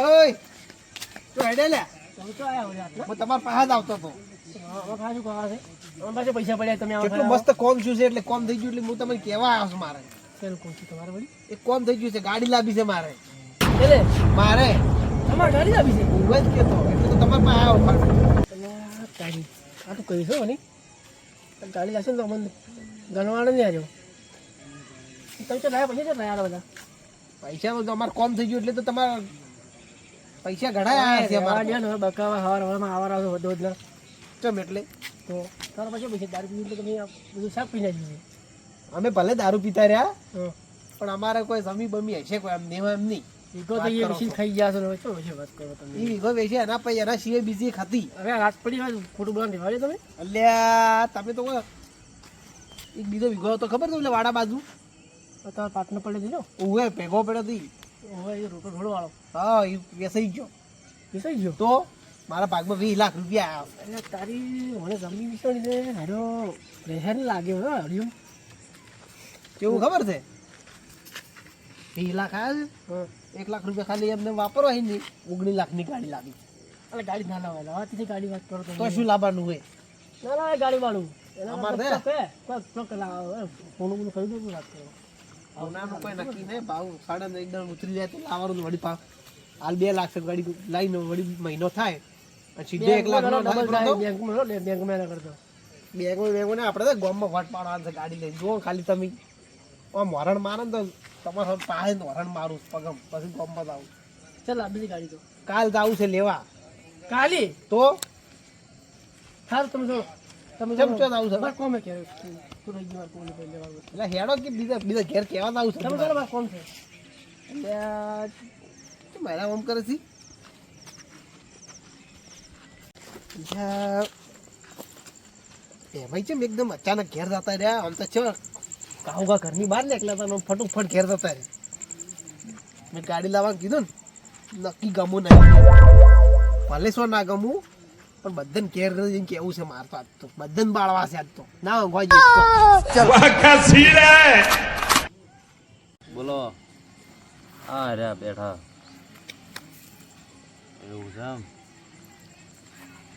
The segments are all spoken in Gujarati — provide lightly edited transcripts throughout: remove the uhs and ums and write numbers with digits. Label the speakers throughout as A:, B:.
A: ઓય તો હેડે લે
B: તમે તો આયા હોય આટલા
A: હું તમાર પાસે જ આવતો હતો
B: હવે ખાજુ ખાવા છે અમારી પાસે પૈસા પડ્યા તમે
A: કેટલું મસ્ત કોમ છું છે એટલે કોમ થઈ ગયું એટલે હું તમને કહેવા આવ્યો છું મારે
B: શેનું કોમ છે તમારે વળી
A: એક કોમ થઈ ગયું છે ગાડી લાવી છે મારે
B: એટલે
A: મારે
B: તમારે ગાડી આપી છે
A: હું જ કહેતો એટલે તો તમારે પાસે આવ્યો
B: ગાડી આ તો કહી છો ને ગાડી લાવશે ને તો અમને ગણવાડે નહીં આજો તમે તો લાયા પૈસા છે લાયા બધા
A: પૈસા તો અમારે કોમ થઈ ગયું એટલે તો તમારા પૈસા ઘણા આવ્યા છે અમારે
B: બકાવા હવારમાં આવાર આવતો વધુ વધુ
A: ચમ એટલે
B: તો તારા પછી પૈસા દારૂ પીવું એટલે તમે બધું શાક પી નાખ્યું
A: અમે ભલે દારૂ પીતા રહ્યા
B: છે
A: પણ અમારે કોઈ જમી બમી હશે કોઈ એમ નેવા એમ નહીં
B: વીઘો તો એ મશીન ખાઈ ગયા છો ને શું છે વાત કરો તમે
A: એ વીઘો વેચે એના પછી એના સિવાય બીજી ખાતી
B: હવે રાત પડી હોય ખોટું બોલાવ દેવાડે તમે
A: અલ્યા તમે તો એક બીજો વીઘો હતો ખબર તમને વાડા બાજુ
B: તમારા પાટનો પડે દીધો
A: ઉવે ભેગો પડ્યો હતી
B: હવે એ રોટો ઢોળો વાળો
A: હા એ વેસાઈ ગયો
B: પીસાઈ ગયો
A: તો મારા ભાગમાં 20 લાખ રૂપિયા આવ્યા
B: અરે તારી મને જમીન વિચારી દે હારો રહેર લાગ્યો હો હરિયમ
A: કેવું ખબર છે 20 લાખ આવ્યા છે 1 લાખ રૂપિયા ખાલી એમને વાપરવા નહીં 19 લાખની ગાડી લાવી
B: અરે ગાડી ના લાવે લાવાથી ગાડી વાત કરો
A: તો શું લાવવાનું હોય
B: ના લાવે ગાડી વાળું
A: અમારે
B: ફોન કરી દઉં વાત કરો
A: આવનારનું કોઈ નક્કી નહીં ભાવ સાડા એકદમ ઉતરી જાય તો લાવવાનું વળી ભાવ હાલ 2 લાખ ગાડી લાવીને વળી મહિનો થાય અને સીધો 1 લાખ
B: બેંકમાં ના કરતો
A: બેંકો ને આપણે તો ગામમાં વટ પાડવાનું છે ગાડી લઈને જુઓ ખાલી તમે આમ વરણ મારે ને તો તમારે પાસે વરણ મારું પગમ પછી ગામમાં જ આવું
B: ચાલ આ બીજી ગાડી તો
A: કાલ જવું છે લેવા
B: કાલી
A: તો
B: સારું તમે જો તમે
A: કેમ ચો આવું છે
B: કોમે કે તું રહી ગયો કોને પૈ લેવાનું
A: એટલે હેડો કે બીજા ઘેર કહેવા આવું છે
B: તમે ચાલો બસ કોણ છે
A: એટલે મારા આમ કરે છે ભાઈ છે એકદમ અચાનક ઘેર જતા રહ્યા આમ તો ચો કાઉગા ઘરની બહાર નીકળ્યા હતા ફટોફટ ઘેર જતા રહ્યા મેં ગાડી લાવવાનું કીધું ને નક્કી ગમું નહીં ભલે શું ના ગમું પણ બધાને ઘેર જઈને કેવું છે માર તો આજ તો બધાને બાળવા છે આજ તો ના
C: બોલો હા રે બેઠા એવું છે આમ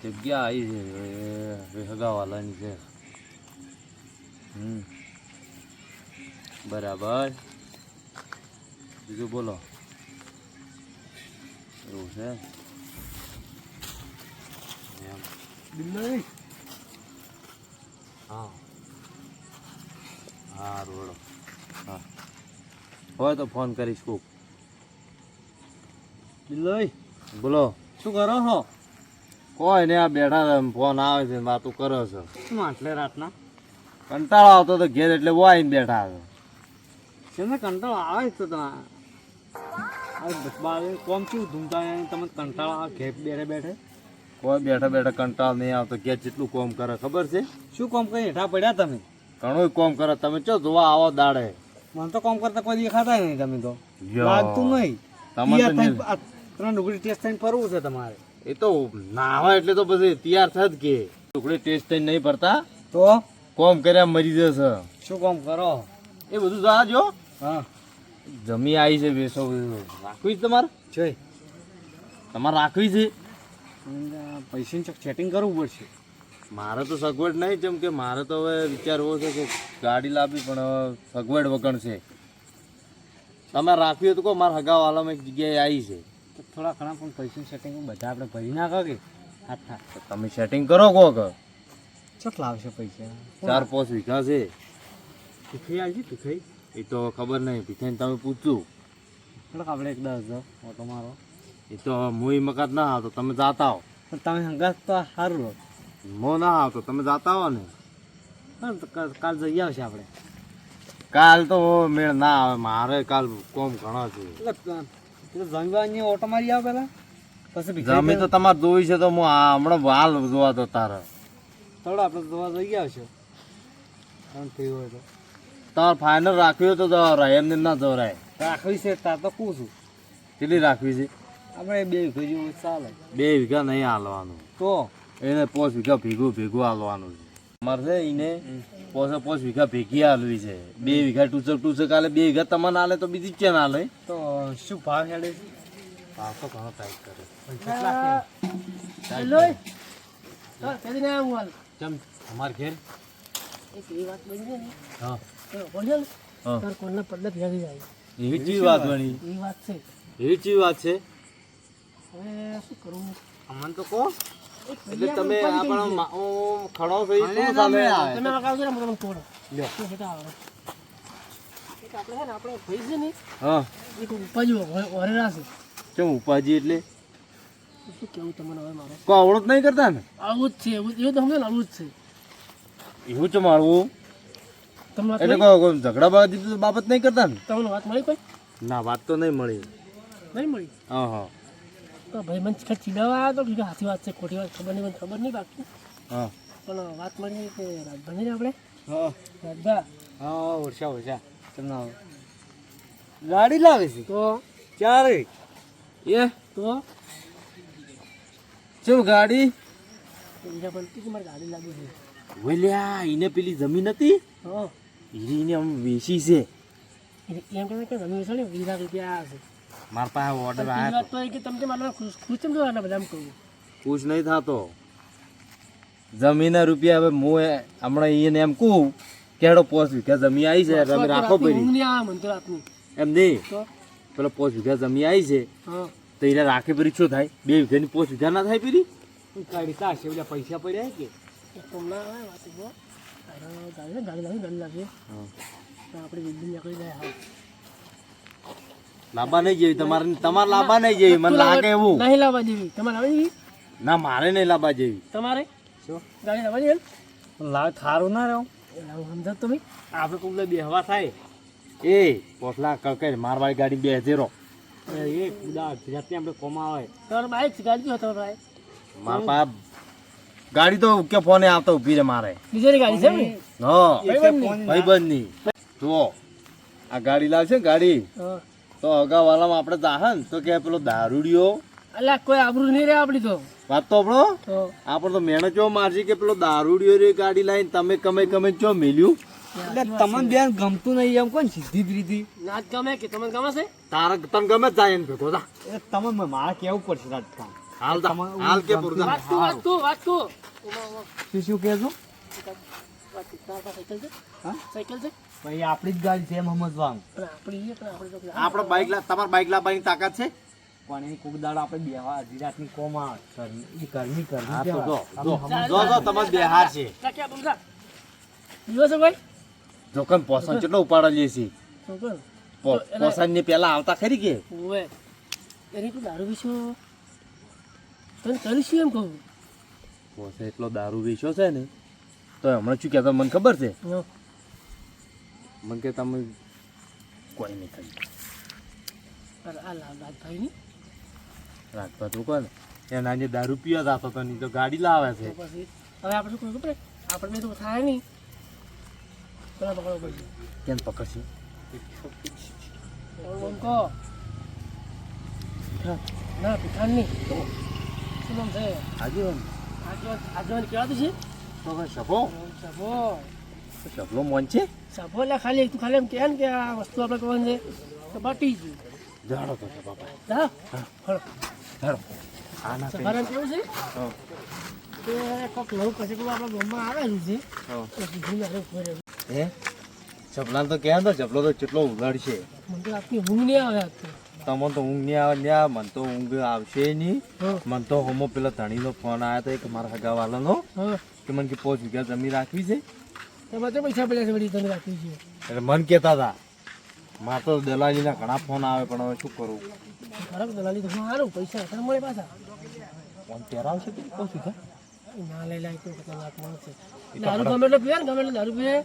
C: જગ્યા આવી છે હગાવાલાની છે બરાબર બીજું બોલો એવું છે એમ હા હા રોડો હા હોય તો ફોન કરીશ કોક બિલ્લોય બોલો શું કરો છો કોઈ ને આ બેઠા ફોન આવે છે વાતો કરો છો
B: શું આટલે રાતના
C: કંટાળો આવતો તો ઘેર એટલે વાઈને બેઠા છો
B: તમે કંટાળો આવે તો કોમ કેવું ધૂમતા તમે કંટાળો આવે ઘેર બેઠે બેઠે
C: કોઈ બેઠા બેઠા કંટાળો નહીં આવતો ઘેર જેટલું કોમ કરે ખબર છે
B: શું કોમ કરી હેઠા પડ્યા તમે
C: ઘણું કોમ કરે તમે ચો જોવા આવો દાડે
B: મને તો કોમ કરતા કોઈ દેખાતા નહીં તમે તો
C: યો.
B: લાગતું નહીં
C: તમારે તો
B: ત્રણ ડુગળી ટેસ્ટ થઈને ફરવું છે તમારે
C: એ તો નાવા એટલે તો પછી તૈયાર થત કે ટુકડી ટેસ્ટ થઈને નહીં પડતા
B: તો
C: કોમ કર્યા મરી જશે
B: શું કામ કરો
C: એ બધું જા જો
B: હા
C: જમી આવી છે બેસો રાખવી છે તમારે
B: છે
C: તમારે રાખવી છે
B: પૈસાની સેટિંગ કરવું પડશે
C: મારે તો સગવડ નહીં જેમ કે મારે તો હવે વિચાર એવો છે કે ગાડી લાવી પણ હવે સગવડ વગણ છે તમે રાખવી હોય તો કહો મારા હગાવાલામાં એક જગ્યાએ આવી છે
B: તો થોડા ઘણા પણ પૈસાની સેટિંગ બધા આપણે ભરી નાખો કે હાથ હા
C: તો તમે સેટિંગ કરો કહો કે
B: કેટલા આવશે પૈસા
C: 4-5 વીઘા છે
B: ભીખાઈ આવી ભીખાઈ
C: એ તો ખબર નહીં ભીખાઈને તમે પૂછ્યું
B: થોડાક આપણે એક 10 ઓટો મારો
C: એ તો હું મકાત ના આવતો તમે જાતા હો
B: પણ તમે હંગાત તો સારું રહો
C: મો ના આવતો તમે જાતા હો ને
B: કાલ જઈ આવશે આપણે
C: કાલ તો મેળ ના આવે મારે કાલ કોમ ઘણો છે
B: એટલે જમવાની ઓટો મારી આવ પેલા પછી
C: જમી તો તમારે જોઈ છે તો હું હમણાં હાલ જોવા તો તારે
B: થોડો આપણે જોવા જઈ આવશે કામ થયું હોય તો
C: તમારે ફાઇનલ રાખવી હોય તો જવરાય એમને ના જવરાય
B: રાખવી છે તાર તો કહું છું
C: કેટલી રાખવી છે
B: આપણે 2 વીઘા જેવું ચાલે
C: 2 વીઘા નહીં હાલવાનું
B: તો
C: એને 5 વીઘા ભેગું હાલવાનું છે અમારે છે એને 5 વીઘા ભેગી હાલવી છે 2 વીઘા ટૂચક હાલે 2 વીઘા તમને હાલે તો બીજી ચેન હાલે
B: તો શું ભાવ હેડે છે
C: ભાવ તો ઘણો ટાઈટ કરે
B: હેલો કદી ના હું હાલ
C: ચમ અમાર ઘેર
B: એક એવી વાત બની છે ને
C: હા
B: તો બોલ્યો ને
C: હા.
B: તાર કોણના પડદા ભેગી જાય
C: એવી ચી વાત બની
B: એવી વાત છે
C: એવી ચી વાત છે
B: હવે શું કરું
C: અમને તો કહો
B: એક
C: એટલે
B: બીજા
C: તમે
B: પણ ઉપાડી
C: આપણો
B: દઈએ.
C: ખડો થઈ શું સામે આવે
B: તમે લગાવજો ને હું તમને તોડો
C: લ્યો.
B: શું હેઠા આવે એક આપણે છે ને આપણો ભાઈ છે ને
C: હા
B: એક ઉપાજી વરેલા છે
C: ચમ ઉપાજી એટલે
B: શું કેવું તમને હવે મારે
C: કો આવડત નહીં કરતા ને
B: આવું જ છે એવું તો સમજો ને આવું જ છે
C: એવું ચમ આવડવું
B: તમને વાત
C: એટલે
B: મળી?
C: કોઈ ઝઘડા બાબત બાબત નહીં કરતા ને
B: તમને વાત મળી કોઈ
C: ના વાત તો નહીં મળી
B: નહીં મળી
C: હા હા
B: તો ભાઈ મને ચીડાવા આવ્યો તો કે સાચી વાત છે ખોટી વાત ખબર નહીં મને ખબર નહીં બાકી
C: હા
B: પણ વાત મળી કે રાજભાઈ ને આપણે
C: હા
B: રાજભા
C: હા ઓછા તમને ગાડી લાવે છે
B: તો
C: ક્યારે એ
B: તો
C: ચમ ગાડી
B: બીજા પણ કે મારે ગાડી લાગી છે
C: વેલ્યા એને પેલી જમીન હતી
B: હા
C: એને આમ વેચી છે
B: એટલે એમ કહે કે જમીન છે ને 20 લાખ રૂપિયા આવે છે
C: મારા પાસે ઓર્ડર
B: બીજી
C: આવ્યો
B: વાત તો એ કે તમે મારા ખુશ કેમ જોવાના બધા એમ કહું
C: ખુશ નહીં થતો જમીનના રૂપિયા હવે હું હમણાં એને એમ કહું કે હેડો પોસ વીઘા જમીન આવી છે તમે રાખો
B: રાતની
C: પડી
B: ઊંઘ નહીં આવે મને તો રાતની
C: એમ નહીં
B: તો
C: પેલો પોસ વીઘા જમીન આવી છે
B: હા
C: તો એને રાખે પરી શું થાય 2 વીઘાની પોસ વીઘા ના થાય પરી ગાડી તાશે પેલા પૈસા પડ્યા કે
B: તમને આવે વાત જો ગાડી લાગી તો આપણે બિલ્ડિંગ નીકળી જાય હા
C: લાંબા નહીં જેવી તમારે લાંબા નહીં જેવી મને લાગે એવું
B: નહીં લાવવા જેવી તમારે આવે જેવી
C: ના મારે નહીં લાંબા જેવી
B: તમારે
C: શું
B: ગાડી લાવવા જેવી
C: લાગ થારું ના રહ્યો
B: સમજો તમે
C: આપણે કોક બેહવા થાય એ પોસલા કળકે મારવાળી ગાડી બે ઝેરો એ કુદા જાતે આપણે કોમા આવે
B: તમારે બાઈક છે ગાડી જો તમારે બાઈક
C: માર પાસે ગાડી તો કે ફોને આવતો ઊભી રે મારે
B: બીજાની ગાડી છે ને
C: હા
B: ભાઈબંધની?
C: ભાઈબંધની જુઓ આ ગાડી લાવશે ને ગાડી
B: હા
C: તો અગાવાલામાં આપણે જાહે ને તો કે પેલો દારૂડિયો
B: અલ્યા કોઈ આબરૂ નહીં રહે આપણી તો
C: વાત તો આપણો
B: તો
C: આપણે તો મેણે ચો મારશે કે પેલો દારૂડિયો રે ગાડી લાવીને તમે કમે ચો મેલ્યું
B: એટલે તમને
C: બેન ગમતું નહીં એમ કોણ સીધી પ્રીતિ
B: નાચ ગમે કે તમને ગમે છે
C: તારા તને ગમે જાય એને ભેગો જા
D: તમે મારે કેવું પડશે રાજકારણ
C: હાલ જા હાલ કે પુરજા
B: વાત તું
D: શું કહેજો
B: સાયકલ છે
D: હા?
B: સાયકલ છે
D: ભાઈ આપણી જ ગાડી છે એમ સમજવાનું
B: પણ આપણી પણ આપણે તો
C: આપણે બાઈક તમારે બાઈક લાવવાની તાકાત છે
D: પણ એ કોક દાડો આપણે બેહવા અડધી રાતની કોમાં એ ઘરની
C: હા તો
D: કહેવાય.
C: જો
D: તમે
C: જો જો તમારે બેહાર છે
B: કાક્યા બમરા દિવસ ભાઈ
C: જોકન પોસન કેટલો ઉપાડા લે છે
B: તો કર
C: પોસન ને પેલા આવતા ખરી કે
B: ઓવે એની તું દારૂ વિશો તને કરીશું એમ કહું
C: પોસે એટલો દારૂ વેચ્યો છે ને તો હમણાં શું કહેતો મને ખબર છે
B: હા.
C: મને કે તમે કોઈ નહીં કરી
B: અરે આ લાલભાઈ ની
C: રાખવા તો કોને એના જે દારૂ પીવા જતો તો નહીં તો ગાડી લાવે છે
B: તો પછી હવે આપણે શું કરવું પડે આપણને તો થાય નહીં પેલા પકડવો પડશે
C: કેમ પકડશે
B: ઓમ કહો ના પિખાન નહીં શું નામ છે
C: આજે
B: આગેવાન કહેવાતું છે
C: તો ભાઈ સભો
B: સભો
C: સભલો મોન છે
B: સભો એટલે ખાલી તું ખાલી એમ કહે ને કે આ વસ્તુ આપણે કરવાની છે તો બાટી જ
C: જાડો તો છે બાપા
B: હા હળો
C: જાડો આના પે
B: સભારામ કેવું છે
C: હા
B: કે કોઈક નવું કશે કોઈ આપણા ગામમાં આવેલું છે
C: હા
B: તો કીધું આપણે ઉભો રહ્યો.
C: હે જબલાન તો કહે તો જબલો તો કેટલો ઉલાડશે
B: મને તો આપની ઊંઘ નહીં આવે આજ તો.
C: તમને તો ઊંઘ નહીં આવે ન્યા મને તો ઊંઘ આવશે નહીં
B: હા
C: મને તો હોમો પેલા ધણીનો ફોન આવ્યો હતો એક મારા હગાવાલાનો
B: હા
C: કે મને કે 5 વીઘા જમીન રાખવી છે
B: એમાં તો પૈસા પડ્યા છે વળી તને રાખી છે
C: એટલે મન કહેતા હતા મારે તો દલાલીના ઘણા ફોન આવે પણ હવે શું કરું
B: ખરાબ દલાલી તો સારું પૈસા અત્યારે મળે પાછા
C: ફોન પહેરાવશે કે 5 વીઘા
B: ના લઈ લાય તો કેટલા લાખ મળશે દારૂ ગમે એટલે પીવે ને ગમે એટલે દારૂ પીવે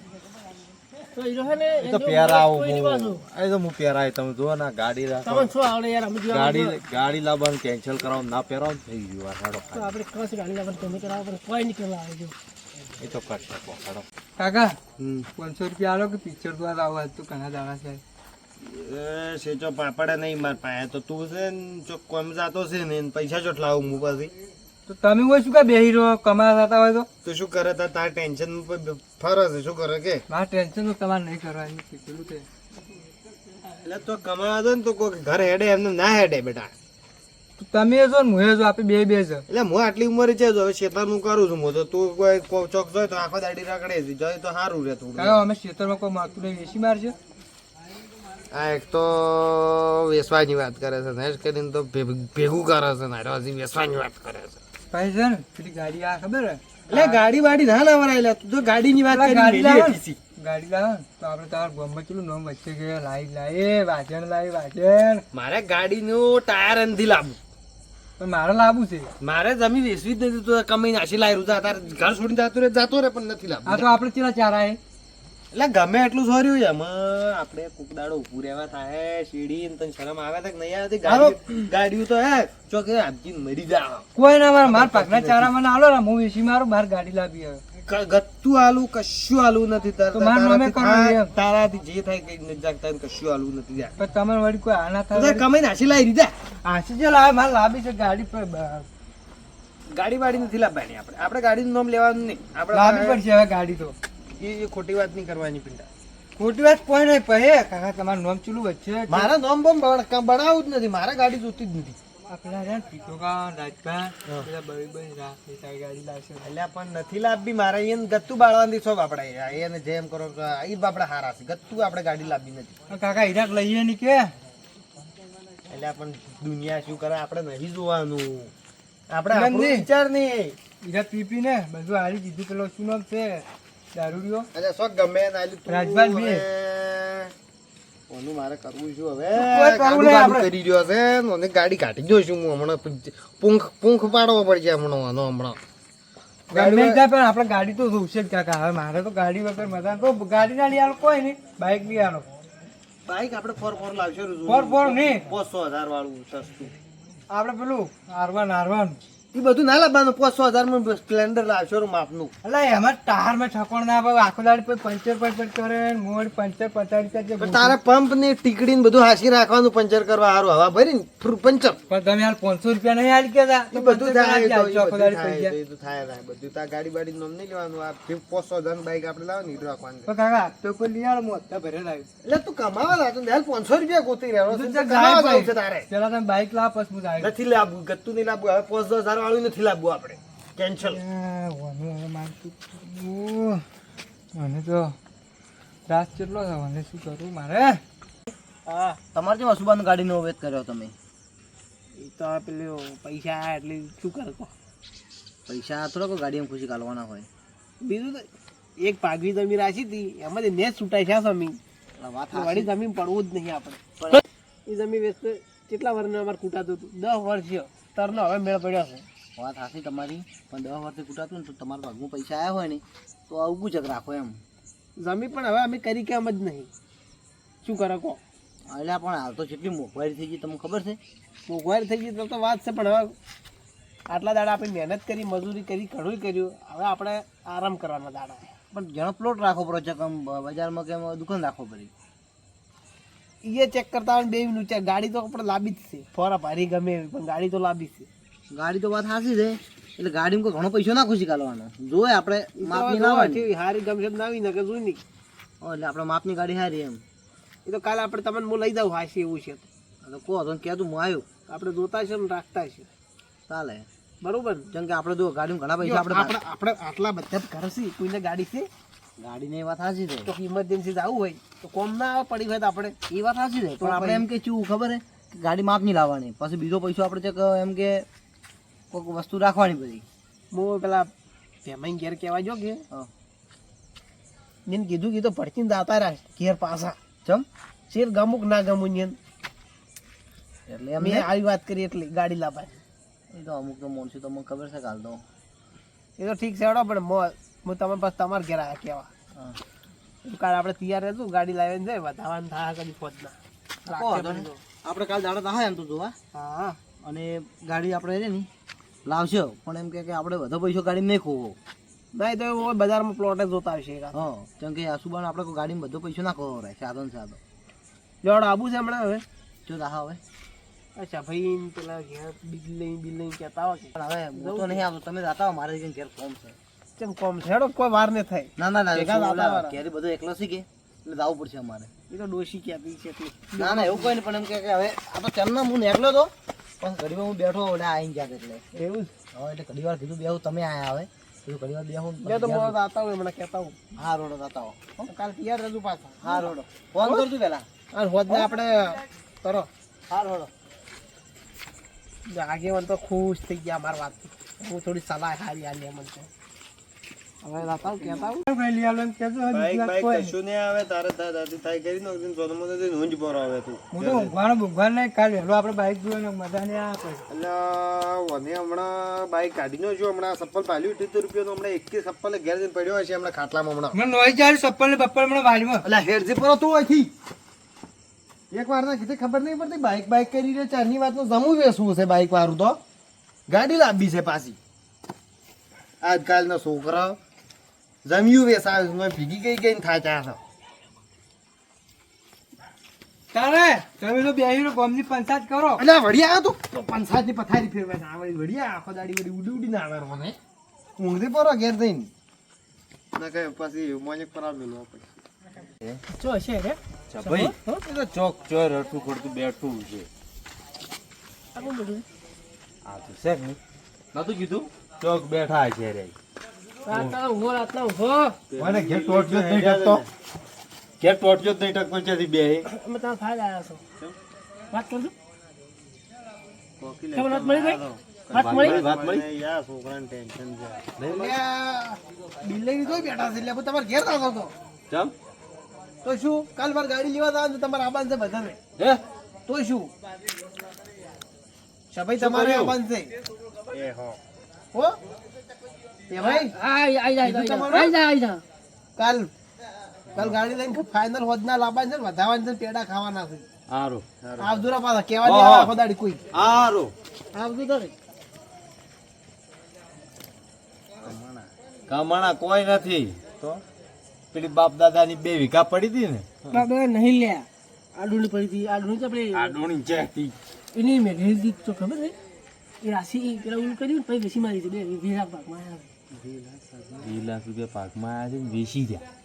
B: તો એ રહે ને
C: એ તો
B: એનો
C: પહેરાવું
B: કોઈ નહીં પાછું.
C: એ તો હું પહેરાય તમે જુઓ ને ગાડી રાખો
B: તમને શું આવડે યાર અમે જેવા
C: ગાડી લાવવાનું કેન્સલ કરાવો ના પહેરાવો ને થઈ ગયું આ હેડો
B: તો આપણે કશ ગાડી લાવવાની તમે કરાવો પણ કોઈ નહીં કરવા આવે જો
C: એ તો કરશે હેડો
D: કાકા 500 રૂપિયા આલો કે પિક્ચર તો આવો તો ઘણા દાડા છે
C: એ સેચો પાપડે નહીં માર પાસે તો તું છે ને જો કોમ જાતો છે ને પૈસા જો લાવું હું પાછી
D: તો તમે કોઈ શું કા બેહી રહો કમાવા થતા હોય તો
C: તું શું કરે તાર ટેન્શન ફરે છે શું કરે કે
D: મારે ટેન્શન તો તમારે નહીં કરવાની કીધું તે
C: એટલે તો કમાવા દો ને તો કોઈ ઘર હેડે એમને ના હેડે બેટા
E: તમે જો ને હું જો આપણે બે છે
C: એટલે હું આટલી ઉંમરે છે જો હવે શેતાનું કરું છું હું તો તું કોઈ ચોક જોય તો આખો દાડી રગડે છે જોય તો સારું રહે થોડું.
E: કાકા અમે ખેતરમાં કોઈ મારતું નહીં વેચી મારશે
C: આ એક તો વેસવાની વાત કરે છે ને કરીને તો ભેગું કરે છે ને હજી વેસવાની વાત કરે છે.
E: ભાઈ છે ને પેલી ગાડી આ ખબર હે
A: એટલે ગાડી વાડી ના લાવરાયેલા તું તો ગાડીની વાત કરી
E: ગાડી
A: મેલી
E: લાવો
A: હતી.
E: ને, ગાડી લાવો ને તો આપણે તમારા ગામમાં ચેલું નામ વચ્ચે ગયા લાઈ વાજણ
A: મારે ગાડીનું ટાયર નથી લાવવું.
E: પણ મારે લાવવું છે
A: મારે જમીન વેચવી જ નથી. તો કમાઈને આશી લાવી રૂ તાર ઘર છોડીને જતો રે પણ નથી
E: આ
A: લાવવું.
E: તો આપણે ચેલા ચારા હે
A: એટલે ગમે એટલું સોર્યું એમાં આપણે કોક દાડો ઉભું રહેવા થાય શેડી ને તને શરમ આવે છે કે નહીં આવતી? ગાડીઓ તો હે ચોક આપજી મરી જા.
E: કોઈ ના મારા પાકના ચારા મને આલો ને હું વેચી મારું બહાર ગાડી લાવી હવે
A: ગત્તું આલું કશું આલું નથી.
E: તો મારું નામે કરવાનું એમ.
A: તારાથી જે થાય કઈ નથી જાગતા કશું આલું નથી. જા
E: પણ તમારે વળી કોઈ આના
A: તો
E: થાય
A: કમાઈને આશી લાવી દીધા.
E: આશી જે લાવે મારે લાવી છે ગાડી પર
A: ગાડી વાડી નથી લાવવાની. આપણે ગાડીનું નામ લેવાનું નહીં.
E: લાવવી
A: આપણે
E: પડશે હવે ગાડી તો
A: એ ખોટી વાત નહીં કરવાની પિંડા.
E: ખોટી વાત કોઈ નહીં પહે કાકા તમારું નામ ચૂલું વચ્ચે
A: મારા નામ બોમ બનાવવું જ નથી. મારે ગાડી જોતી જ નથી.
E: આપણા છે ને પીતોકા રાજભા બધા બળી રાખે તારી ગાડી લાવશે
A: એટલે પણ નથી લાવવી. મારે એને ગત્તું બાળવાની શોખ. આપણે એને જેમ કરો એ બાપડા હારા છે. ગત્તું આપણે ગાડી લાવવી નથી.
E: કાકા હીરાક લઈએ ની કે
A: એટલે પણ દુનિયા શું કરે આપણે નહીં જોવાનું. આપણે
E: એમ
A: આપણું
E: નહીં.
A: વિચાર નહીં.
E: હીરા પી ને બધું હારી દીધું પેલો શું નામ છે દારૂડિયો
A: એટલે શોખ ગમે એને આલ્યું તું.
E: રાજભાઈ બી.
A: હવે ઓનું મારે કરવું શું હવે?
E: કોઈ કરવું નહીં
A: ગાડું
E: આપણે.
A: કરી રહ્યો છે ને ઓને ગાડી કાઢી જોઈશું હું હમણાં. પૂંખ પાડવો પડશે હમણાં હમણાં.
E: ગમે ત્યાં પણ આપણે ગાડી તો જોશે જ કાકા હવે મારે તો ગાડી વગર મજા તો ગાડી ના લઈ આલો કોઈ નહીં બાઇક લઈ આલો
A: બાઈક આપણે ફોર લાવશો.
E: 4 નહીં
A: 500,000 વાળું સસ્તું.
E: આપણે પેલું આરવાન
A: એ બધું ના લાવવાનું. 500,000 માં સ્પ્લેન્ડર લાવશો માપનું.
E: એટલે એમાં ટાયર માં ઠકોણ ના આવે આખો દાડી પછી પંચર કરે મોડ પંચર પતાડી
A: પણ તારે પંપ ને ટીકડી ને બધું હાસી રાખવાનું પંચર કરવા સારું. હવા ભરી ને પંચર
E: પણ તમે હાલ 500 રૂપિયા નહીં હાલ કેતા
A: એ બધું થાય.
E: આખો દાડી પૈસા
A: એ તો થાય બધું. તાર ગાડી બાડી નામ નહીં લેવાનું. આ 500,000 બાઈક આપણે લાવવાની એ રાખવાની.
E: તો કાકા તો કોઈ લઈ આલો મોટા ભરે લાવી
A: એટલે તું કમાવા લાવ. તું 500 રૂપિયા ગોતી રહ્યો છે.
E: તો
A: કમાવા જાવું છે તારે.
E: પેલા તમે બાઇક લાવ પછી હું આવી
A: નથી લાવવું. ગત્તું નહીં લાવવું. હવે 5,000 વાળું નથી લાવવું. આપણે કેન્સલ.
E: મને તો ત્રાસ કેટલો છે મને શું કરું મારે
B: હા
D: તમારે જેમ અશુભાનું ગાડીનો વેત કર્યો તમે
B: એ તો પેલું પૈસા આયા એટલે શું કરે કહો.
D: પૈસા થોડા કોઈ ગાડીમાં ખુશી કાઢવાના હોય
B: બીજું તો એક પાઘવી જમીન રાખી હતી એમાંથી ને છૂટાઈ છે જમીન
D: વાત
B: વળી જમીન પડવું જ નહીં આપણે. એ જમીન વેચતે કેટલા વર્ષનું અમારે કૂટાતું હતું 10 વર્ષ થયો તરનો હવે મેળ પડ્યો છે.
D: વાત સાચી તમારી પણ 10 વર્ષથી કૂટાતું ને તો તમારા ભાગમાં પૈસા આવ્યા હોય ને તો આવું જગ રાખો એમ
B: જમીન પણ હવે અમે કરી કેમ જ નહીં શું કરે કહો.
D: એટલે પણ હાલ તો જેટલી મોંઘવારી થઈ ગઈ તમને ખબર છે
B: મોંઘવારી થઈ ગઈ તો વાત છે પણ હવે આટલા દાડા આપણે મહેનત કરી મજૂરી કરી ઘણું કર્યું હવે આપણે આરામ કરવાના દાડા.
D: પણ જેનો પ્લોટ રાખવો પડે છે કેમ બજારમાં કેમ દુકાન રાખવો પડે
B: એ ચેક કરતા હોય ને 2 મિનિટ ચેક. ગાડી તો આપણે લાંબી જ છે ફોરા ભારી ગમે એવી પણ ગાડી તો લાંબી જ છે.
D: ગાડી તો વાત સાચી છે એટલે ગાડીમાં કોઈ ઘણો પૈસો ના ખુશી કાઢવાનો જોયે આપણે માપની લાવવાની
B: હારી ગમશે નાવી ને કે જોઈ નહીં.
D: એટલે આપણે માપની ગાડી હારી એમ
B: એ તો કાલે આપણે તમને હું લઈ જાઉં હાશી એવું છે
D: તો કહો તો કહેતું હું આવ્યું
B: આપણે જોતા છે ને રાખતા છે
D: ચાલે
B: બરોબર ને.
D: જેમ કે આપણે જો ગાડીમાં ઘણા પૈસા
B: આપણે
D: આપણે
B: આપણે આટલા બધા જ ઘર છે કોઈને ગાડી છે
D: ગાડીની વાત સાચી છે
B: તો ઇમરજન્સી જવું હોય તો કોમ ના આવે પડી હોય તો આપણે
D: એ વાત સાચી છે પણ આપણે એમ કે શું ખબર હે કે ગાડી માપ નહીં લાવવાની પછી બીજો પૈસો આપણે ચેક એમ કે કોઈક વસ્તુ રાખવાની બધી
B: હું પેલા ફેમાઈ ઘેર કહેવા જો કે
D: હા
B: મેં કીધું કીધું ભડકીને દાતા રાખ ઘેર પાછા
D: ચમ
B: શેર ગમુક ના ગમું ને
D: એટલે એમ
B: મેં આવી વાત કરી એટલે ગાડી લાવાય.
D: એ તો અમુક તો મોણસી તો મને ખબર છે કાલ તો
B: એ તો ઠીક છે હેડો પણ હું તમે બસ તમારે ઘેર આવ્યા કહેવા
D: હા
B: કાલે આપણે તૈયાર રહેતું ગાડી લાવીને જાય વધારવાનું થાય કદી પહોંચના
D: કહો વાંધો નહીં. આપણે કાલ દાડો થાય એમ તો જોવા
B: હા
D: અને ગાડી આપણે છે ને લાવશો પણ એમ કે આપણે વધુ પૈસો ગાડીમાં નહીં ખોવો
B: નહીં તો એવું હોય બજારમાં પ્લોટ જ જોતા આવશે એકાદ.
D: હા કેમ કે આસુબાન આપણે કોઈ ગાડીમાં બધો પૈસો ના ખોવો રહે સાધન સાધો
B: લેવડો આબુ છે હમણાં હવે
D: જો દાહા હવે
B: અચ્છા ભાઈ પેલા ઘેર બિલ લઈ કહેતા હોય
D: પણ હવે હું તો નહીં આવતો તમે જાતા હો મારે ઘેર ફોર્મ છે
B: કેમ કોમ છે હેડો કોઈ વાર ને થાય.
D: ના ના
B: ભેગા
D: ના
B: જાતા વાળા.
D: ઘેરી બધો એકલો છે કે એટલે જવું પડશે અમારે
B: એ તો ડોશી કહેતી છે એટલે
D: ના ના એવું કોઈ નહીં પણ એમ કે હવે આ તો ચાલના હું નીકળ્યો તો પણ ઘડી વાર હું બેઠો ઓલા આઈને ગયા એટલે
B: એવું
D: હવે એટલે ઘડી વાર કીધું બેહું તમે આયા હવે કીધું ઘડી વાર બેહું
B: બે તો મોડો આવતા હોય મને કહેતા હું
D: હા રોડો જતા હો
B: કાલ તૈયાર રહેજો પાછા
D: હા રોડો ફોન કરજો પેલા
B: અને હોદને આપણે કરો
D: હા રોડો
B: આગેવાન તો ખુશ થઈ ગયા મારી વાતથી હું થોડી સલાહ સારી આલી એમ તો હવે લાતા કહેતા હું
E: ભાઈ લઈ આલો એમ કહેજો હવે
C: બાઈક
E: બીજી વાત
C: બાઈક
E: કોઈ નહીં.
C: કશું નહીં આવે તારે થાય કરી નાખજો સોનો મોનો થી ઊંઝ પર આવે તું
E: હું તો ઊંઘવાનું નહીં કાલ વહેલો આપણે બાઈક જોઈને મજા નહીં આવે
C: એટલે મને હમણાં બાઈક કાઢી નો છું હમણાં ચપ્પલ પાલ્યું 78 રૂપિયાનું હમણાં એક ચપ્પલ ઘેર જઈને પડ્યો હશે હમણાં ખાટલામાં હમણાં
E: મને નોઈ જાય ચપ્પલ ને બપ્પલ મને વાળીમાં
A: એટલે હેરજી પર તું અહીંથી એક વાર ના કીધે ખબર નહીં પડતી બાઈક બાઈક કરી રે ચારની વાતનું જમું વેસવું છે બાઈક વાળું તો ગાડી લાંબી છે પાછી આજકાલના છોકરા જમ્યું વેસાવે છે ભીગી ગઈ ગઈ થાય ચા
E: તારે તમે તો બેહીને ગામની પંચાયત કરો
A: એટલે વડિયા તું તો પંચાયતની પથારી ફેરવે છે આવે વડિયા આખો દાડી વડી ઉડી ઉડીને આવે મને ઊંઘી પડો ઘેર જઈને ના કઈ પછી મોનિક પર આવેલો પછી
B: જો હશે રે
C: ભાઈ એ તો ચોક ચોર રટું પડતું બેઠું છે
B: આ કોણ બધું
C: આ તો છે ને નતું કીધું ચોક બેઠા છે રે
B: રાતના ઊભો
A: મને ઘેર ટોટ્યો જ નહીં ટકતો
C: કે ટોટજો જ નહીં ટક પંચાયતી બે
B: અમે તમારા ફાયદા આવ્યા છો વાત કરજો કેમ વાત મળી ગઈ વાત મળી
C: વાત મળી
A: યાર છોકરાને ટેન્શન છે બિલ્ડિંગ જોઈ બેઠા છે એટલે તમારે ઘેર ના હતો
C: ચમ
A: તો શું કાલ મારે ગાડી લેવા જવાનું તમારે આબાન છે બધાને
C: હે
A: તો શું ભાઈ તમારે આબાન છે એ હો એ ભાઈ
B: આઈ જા
A: કાલ ગાડી લઈને ફાઇનલ હોદના લાવવાનું છે ને વધારવાનું છે ને પેડા ખાવાના છે
C: હારું
A: આવજો રા પાછા કેવા નહીં આવે આખો દાડી કોઈ
C: હારું
A: આવજો તો રે
C: કમાણા કોઈ નથી તો પેલી બાપ દાદાની 2 વીઘા પડી હતી ને
B: બાબા નહીં લે આડુની પડી હતી આડુની તો આપણે
C: આ ડોણી ચેતી
B: એની મેં ઘેર દીક તો ખબર છે એ રાશિ પેલા ઓલું કર્યું ને પછી વેસી મારી હતી 2 વીઘા ભાગમાં આવ્યા
C: 2 લાખ રૂપિયા પાકમાં આવ્યા છે ને વેચી ગયા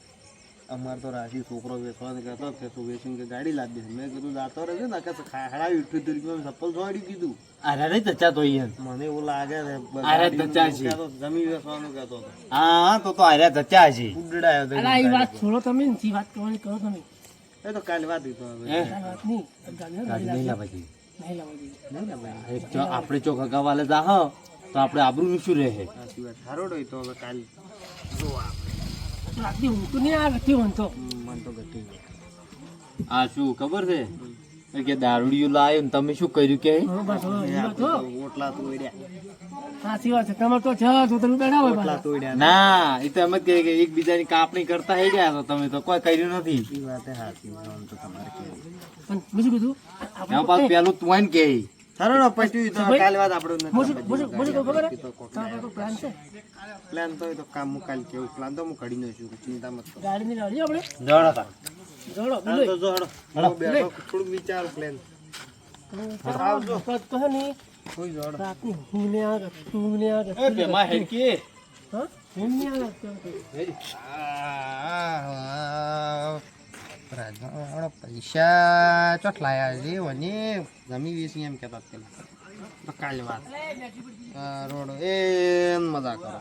A: અમાર તો રાશિ છોકરો વેચવાનો કહેતો કે તું વેચીને કે ગાડી લાવી દે મેં કીધું જાતો રહેશે ને કે ખાડાવી 78 રૂપિયા ચપ્પલ છોડી કીધું
C: અરે નહીં તચા તો ઈ
A: મને એવું લાગે છે
C: અરે તચા છે
A: જમીન વેચવાનું કહેતો હતો
C: હા તો આર્યા તચા છે
A: ઉડાયો
B: અલા એ વાત છોડો તમે ને જે વાત કરવાની કરો તમે
A: એ તો કાલે વાત હતો હવે
C: હે
B: આ વાત નહીં
C: ગાડી નહીં લાવવા જોઈએ
B: નહીં લાવવા જોઈએ
C: એક જો આપણે ચોક હગાવાલે જા હ તો આપણે આબરૂ શું રહે
A: સાચી વાત સારો ડોય તો હવે કાલ
B: રાતની ઊંઘ તો નહીં આવે નથી ઊંઘતો
A: મન તો ઘટી ગયું
C: આ શું ખબર છે કે દારૂડિયું લાવ્યો ને તમે શું કર્યું કે
B: બરોબર છો હીરો છો
A: ઓટલા તોડ્યા
B: સાચી વાત છે તમારે તો છ તો તમે બેઠા હોય
A: ઓટલા
B: પાછા.
A: તોડ્યા
C: ના એ તો એમ જ કહે કે એકબીજાની કાપણી કરતા હઈ ગયા તો તમે તો કોઈ કર્યું નથી
A: એ વાત સાચી આમ તો તમારે કેવું
B: પણ બીજું કીધું
C: એમાં પાછું પેલું તું આઈને કે
A: સારો ને પછી તો કાલે વાત આપણે
B: મોજું ખબર હે તમારો તો પ્લાન છે
A: પ્લાન તો એ તો કામ હું કાલ કેવું પ્લાન તો હું કાઢી નાખ્યું ચિંતા મત કરો
B: ગાડીની લાવી આપણે
C: જણા તા
B: જોડો
A: હા, તો જો હડો હું બેઠો થોડુંક વિચારું પ્લાન
B: તો હે ને
A: કોઈ જો હડો
B: રાતની ઊંઘ નહીં આવે
C: એ બેમાં હેડકી
B: હા ઊંઘ નહીં આવે કેમ કે
A: રાજનો પૈસા ચોટ લાયા છે વને જમી વેચી એમ કહેતા પેલા તો કાલે વાત રોડ એ મજા કરો